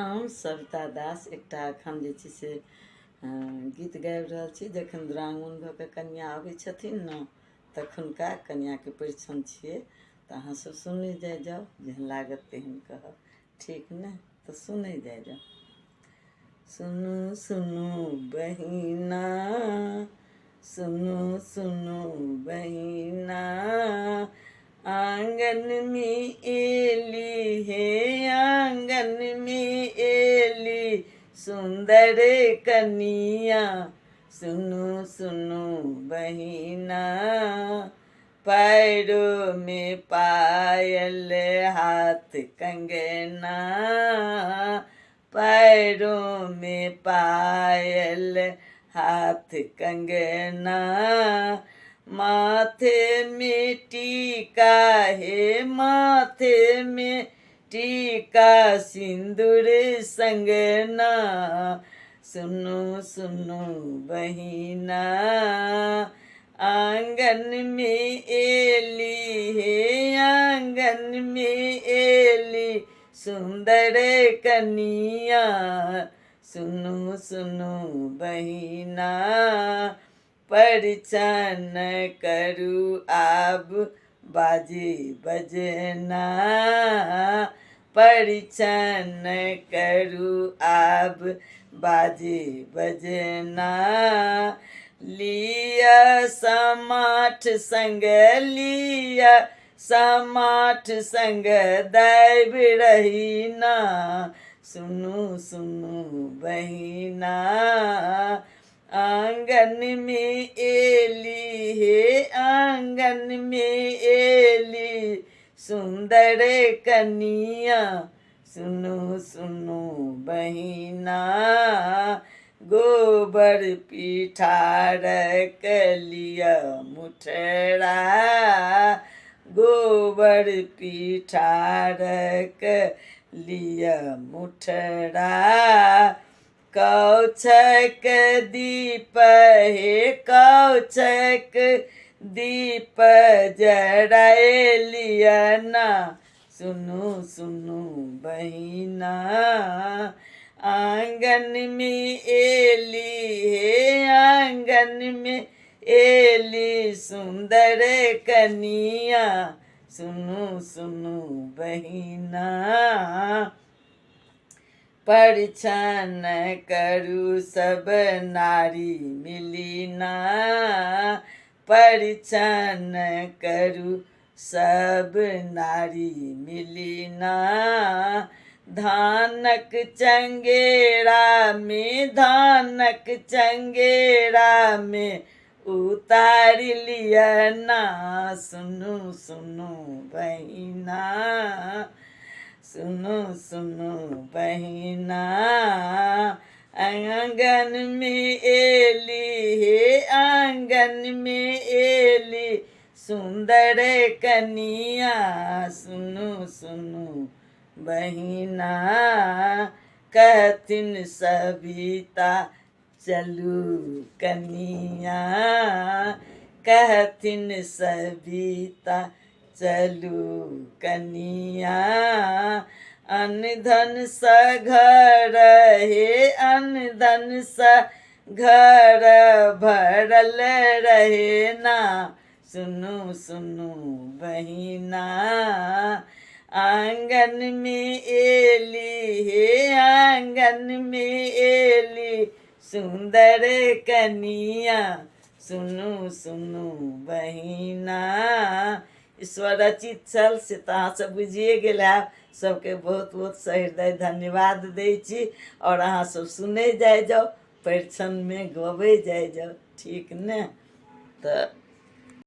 हम सविता दास एकटा एखन जे छै से गीत गाबि रहल छी। जखन दुरागमन भऽ कऽ कनिआँ अबै छथिन ने तखुनका कनिआँके परिछन छियै, तऽ अहाँ सब सुनै जाइ जाउ, जेहन लागत तेहन कहब, ठीक ने? तऽ सुनै जाइ जाउ। सुनू सुनू बहिना, सुनू सुनू बहिना, आंगन में एली हे आंगन में एली सुंदर कनिया। सुनू सुनू बहिना, पैरों में पायल हाथ कंगना, पैरों में पायल हाथ कंगना, माथे में टीका है माथे में टीका सिंदूर संगना। सुनो सुनो बहिना, आंगन में एली है आंगन में एली सुंदर कनिया। सुनो सुनो बहिना, परिछन करू आब बाजे बजना, परिछन करू आब बाजे बजना। लिया समाठ संग लिया समाठ संग दैब रहीना। सुनू सुनू बहिना, आंगन में एली हे आंगन में एली सुंदर कनिया। सुनो सुनो बहिना, गोबर पिठारक लिया मुठरा, गोबर पिठारक लिया मुठरा। कौछक दीप हे कौछक दीप जराए लिया ना। सुनो सुनो बहिना, आंगन में एली हे आंगन में एली सुंदर कनिया। सुनो सुनो बहिना, परिछन करू सब नारी मिलीना, परिछन करू सब नारी मिलीना। धानक चंगेरा में धानक चंगेरा में उतार लिया ना। सुनो सुनो बहिना, सुनो सुनो बहिना, आंगन में एली हे आंगन में एली सुंदर कनिया। सुनो सुनो बहिना, कहथिन सविता चलू कनिया, कहथिन सविता चलू कनिया। अन्न धन सा घर हे अन्न धन सा घर भरल रहे ना। सुनो सुनो बहिना, आंगन में एली हे आंगन में एली सुंदर कनिया। सुनो सुनो बहिना। ईश्वर रचित छल से तऽ अहाँ सब बुझिए गेल हैब। सबके बहुत बहुत सहृदय धन्यवाद दै छी। और अहाँ सब सुनै जाइ जाउ, परिछन में गबै जाइ जाउ, ठीक ने? तऽ